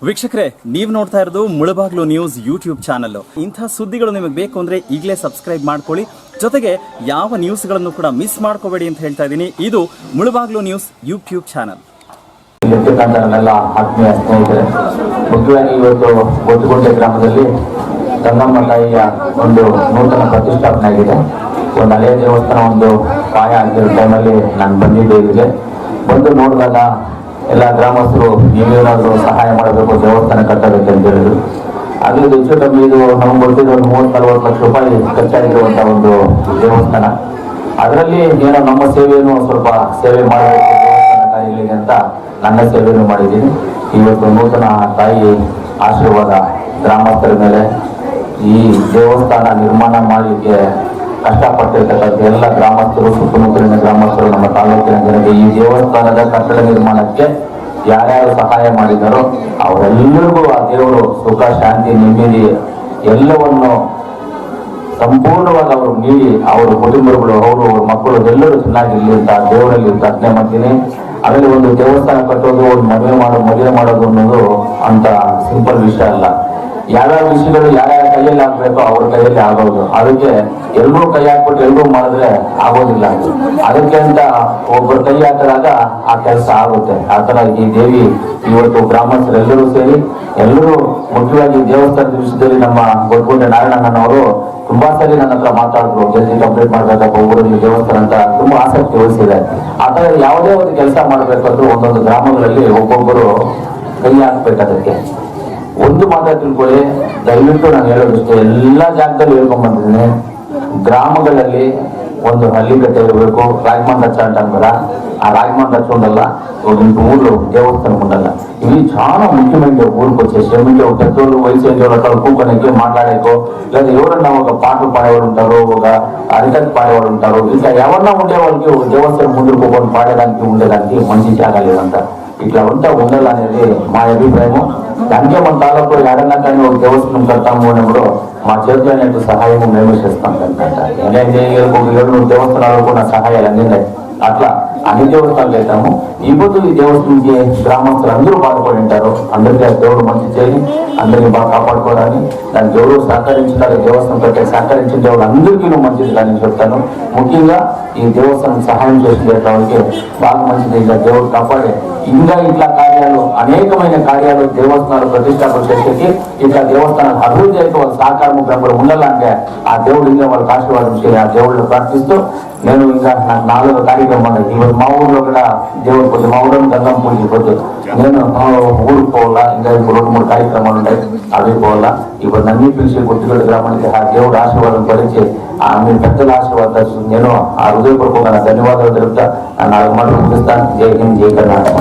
ವೀಕ್ಷಕರೇ, ನೀವು ನೋಡ್ತಾ ಇರೋದು ಮುಳಬಾಗ್ಲು ನ್ಯೂಸ್ ಯೂಟ್ಯೂಬ್ ಚಾನಲ್. ಇಂಥ ಸುದ್ದಿಗಳು ನಿಮಗೆ ಬೇಕು ಅಂದರೆ ಈಗಲೇ ಸಬ್ಸ್ಕ್ರೈಬ್ ಮಾಡ್ಕೊಳ್ಳಿ. ಜೊತೆಗೆ ಯಾವ ನ್ಯೂಸ್ಗಳನ್ನು ಕೂಡ ಮಿಸ್ ಮಾಡ್ಕೋಬೇಡಿ ಅಂತ ಹೇಳ್ತಾ ಇದ್ದೀನಿ. ಇದು ಮುಳಬಾಗ್ಲು ನ್ಯೂಸ್ ಯೂಟ್ಯೂಬ್ ಚಾನಲ್. ನನ್ನೆಲ್ಲ ಆತ್ಮೀಯ ಸ್ನೇಹಿತರೆ, ಮುಖ್ಯವಾಗಿ ಇವತ್ತು ಗೊತ್ತುಗುಂಟೆ ಗ್ರಾಮದಲ್ಲಿ ಗಂಗಮ್ಮ ತಾಯಿಯ ಒಂದು ನೂತನ ಪ್ರತಿಷ್ಠಾಪನೆ ಆಗಿದೆ. ಒಂದು ಹಳೆಯ ದೇವಸ್ಥಾನ ಒಂದು ಪಾಯ ಆಗಿರೋ ಟೈಮಲ್ಲಿ ನಾನು ಬಂದಿದ್ದೆ. ಇಲ್ಲಿಗೆ ಬಂದು ನೋಡಿದಾಗ ಎಲ್ಲ ಗ್ರಾಮಸ್ಥರು ನೀವೇನಾದರೂ ಸಹಾಯ ಮಾಡಬೇಕು, ದೇವಸ್ಥಾನ ಕಟ್ಟಬೇಕು ಅಂತ ಹೇಳಿದ್ರು. ಅದು ಹೆಚ್ಚು ಕಮ್ಮಿ ಇದು ನಮ್ಗೆ ಗೊತ್ತಿದ್ದು ಒಂದು 30-40 ಲಕ್ಷ ರೂಪಾಯಿ ಖರ್ಚಾಗಿರುವಂಥ ಒಂದು ದೇವಸ್ಥಾನ. ಅದರಲ್ಲಿ ಏನೋ ನಮ್ಮ ಸೇವೆಯನ್ನು ಸ್ವಲ್ಪ ಸೇವೆ ಮಾಡಬೇಕು ದೇವಸ್ಥಾನ ಕಾರ್ಯಗಳಿಗೆ ಅಂತ ನನ್ನ ಸೇವೆಯನ್ನು ಮಾಡಿದ್ದೀನಿ. ಇವತ್ತು ನೂತನ ತಾಯಿ ಆಶೀರ್ವಾದ ಗ್ರಾಮಸ್ಥರ ಮೇಲೆ, ಈ ದೇವಸ್ಥಾನ ನಿರ್ಮಾಣ ಮಾಡಲಿಕ್ಕೆ ಕಷ್ಟಪಟ್ಟಿರ್ತಕ್ಕಂಥ ಎಲ್ಲ ಗ್ರಾಮಸ್ಥರು, ಸುತ್ತಮುತ್ತಲಿನ ಗ್ರಾಮಸ್ಥರು, ನಮ್ಮ ತಾಲೂಕಿನ ಜನರಿಗೆ ಈ ದೇವಸ್ಥಾನದ ಕಟ್ಟಡ ನಿರ್ಮಾಣಕ್ಕೆ ಯಾರ್ಯಾರು ಸಹಾಯ ಮಾಡಿದಾರೋ ಅವರೆಲ್ಲರಿಗೂ ಆ ದೇವರು ಸುಖ, ಶಾಂತಿ, ನೆಮ್ಮದಿ ಎಲ್ಲವನ್ನು ಸಂಪೂರ್ಣವಾಗಿ ಅವರು ನೀಡಿ ಅವರ ಕುಟುಂಬಗಳು, ಅವ್ರ ಮಕ್ಕಳು ಎಲ್ಲರೂ ಚೆನ್ನಾಗಿರ್ಲಿ ಅಂತ ದೇವರಲ್ಲಿ ಪ್ರಾರ್ಥನೆ ಮಾಡ್ತೀನಿ. ಅದರಲ್ಲಿ ಒಂದು ದೇವಸ್ಥಾನ ಕಟ್ಟೋದು, ಒಂದು ಮದುವೆ ಮಾಡೋದು ಅನ್ನೋದು ಅಂತ ಸಿಂಪಲ್ ವಿಷಯ ಅಲ್ಲ. ಯಾವ್ಯಾವ ವಿಷಯಗಳು ಯಾರ್ಯಾರ ಕೈಯಲ್ಲಿ ಹಾಕ್ಬೇಕೋ ಅವ್ರ ಕೈಯಲ್ಲಿ ಆಗೋದು. ಅದಕ್ಕೆ ಎಲ್ಲರೂ ಕೈ ಹಾಕ್ಬಿಟ್ಟು ಎಲ್ಲರೂ ಮಾಡಿದ್ರೆ ಆಗೋದಿಲ್ಲ. ಅದಕ್ಕೆ ಅಂತ ಒಬ್ಬರು ಕೈ ಹಾಕಿದಾಗ ಆ ಕೆಲಸ ಆಗುತ್ತೆ. ಆ ತರ ಈ ದೇವಿ ಇವತ್ತು ಗ್ರಾಮಸ್ಥರೆಲ್ಲರೂ ಸೇರಿ ಎಲ್ಲರೂ ಮುಖ್ಯವಾಗಿ ದೇವಸ್ಥಾನದ ವಿಷಯದಲ್ಲಿ ನಮ್ಮ ಗೊತ್ತುಗುಂಟೆ ನಾರಾಯಣಣ್ಣನವರು ತುಂಬಾ ಸರಿ ನನ್ನ ಹತ್ರ ಮಾತಾಡಿದ್ರು, ಜಲ್ದಿ ಕಂಪ್ಲೀಟ್ ಮಾಡ್ಬೇಕಪ್ಪ ಊರಲ್ಲಿ ದೇವಸ್ಥಾನ ಅಂತ ತುಂಬಾ ಆಸಕ್ತಿ ವಹಿಸಿದೆ. ಆ ತರ ಯಾವುದೇ ಒಂದು ಕೆಲಸ ಮಾಡ್ಬೇಕಂದ್ರೂ ಒಂದೊಂದು ಗ್ರಾಮಗಳಲ್ಲಿ ಒಬ್ಬೊಬ್ಬರು ಕೈ ಹಾಕ್ಬೇಕು. ಅದಕ್ಕೆ ಒಂದು ಮಾತ್ರ ತಿಳ್ಕೊಳ್ಳಿ, ದಯವಿಟ್ಟು ನಾನು ಹೇಳೋದಷ್ಟೇ, ಎಲ್ಲ ಜಾಗದಲ್ಲಿ ಹೇಳ್ಕೊಂಡ್ ಬಂದಿದ್ದೀನಿ. ಗ್ರಾಮಗಳಲ್ಲಿ ಒಂದು ಹಳ್ಳಿಗಟ್ಟೆ ಇರಬೇಕು, ರಾಜಮಾನ್ ರಚ ಅಂటారు. ఆ రాజమాన్ రచ ఉండాల, ఊర్లో దేవస్థానం ఉండాల. ఇవి చాలా ముఖ్యమైన ఊరికి వచ్చేసి ఏమంటే ఒక పెద్దోళ్ళు వయసు అక్కడ కూర్చొనికి మాట్లాడేకో, లేదా ఎవరన్నా ఒక పాటలు పాడేవాడు ఉంటారు, ఒక అరికట్ పాడేవాడు ఉంటారు. ఇంకా ఎవరన్నా ఉండే వాళ్ళకి ఒక దేవస్థానం ముందుకు పోకొని పాడేదానికి ఉండేదానికి మంచి జాగా లేదంట. ఇట్లా అంతా ఉండాలనేది మా అభిప్రాయము. దానికే మన తాలూకు ఏడన్నా కానీ ఒక దేవస్థానం కడతాము అన్నప్పుడు మా చేతిలో అనేటు సహాయము మేము చేస్తాం కనుక నేను చేయగలకు 7 దేవస్థానాలు కూడా సహాయాలు అందినాయి. అట్లా అన్ని దేవస్థానాలు చేస్తాము. ఇప్పుడు ఈ దేవస్థానానికి గ్రామస్తులు అందరూ బాధపడి ఉంటారు. అందరికీ ఆ దేవుడు మంచి చేయాలి, అందరినీ బాగా కాపాడుకోవడానికి, దాని దేవుడు సహకరించాలి. దేవస్థానం కట్టే సహకరించిన దేవుడు అందరికీ మంచిది కానీ చెప్తాను. ముఖ్యంగా ఈ దేవస్థానం సహాయం చేసేటటువంటి బాగా మంచిది. ఇలా దేవుడు కాపాడే ఇంకా ఇట్లా కార్యాలు, అనేకమైన కార్యాలు దేవస్థానాలు ప్రతిష్టాపన చేసేసి ఇట్లా దేవస్థానాలు అభివృద్ధి అయితే వాళ్ళ సహకారం అప్పుడు ఉండాలంటే ఆ దేవుడు ఇంకా వాళ్ళకి ఆశీర్వాదం చేయాలి. ఆ దేవుడిని ప్రార్థిస్తూ నేను ఇంకా నాకు 4వ కార్యక్రమాలు ఇవాళ మా ఊర్లో కూడా దేవుడు కొద్ది మా ఊరిని గంగం పూజ పొద్దు నేను ఊరికి పోవాలా. ఇంకా 2-3 కార్యక్రమాలు ఉంటాయి, అవి పోవాలా. ఇప్పుడు నన్ను పిలిచి గుర్తుగడ్డ గ్రామానికి ఆ దేవుడు ఆశీర్వాదం భరించి మీరు పెద్దల ఆశీర్వాదాలు నేను ఆ హృదయపూర్వకంగా ధన్యవాదాలు తెలుపుతా. 4 మాటలు ముగిస్తాను. జై హింద్, జై కర్ణాటక.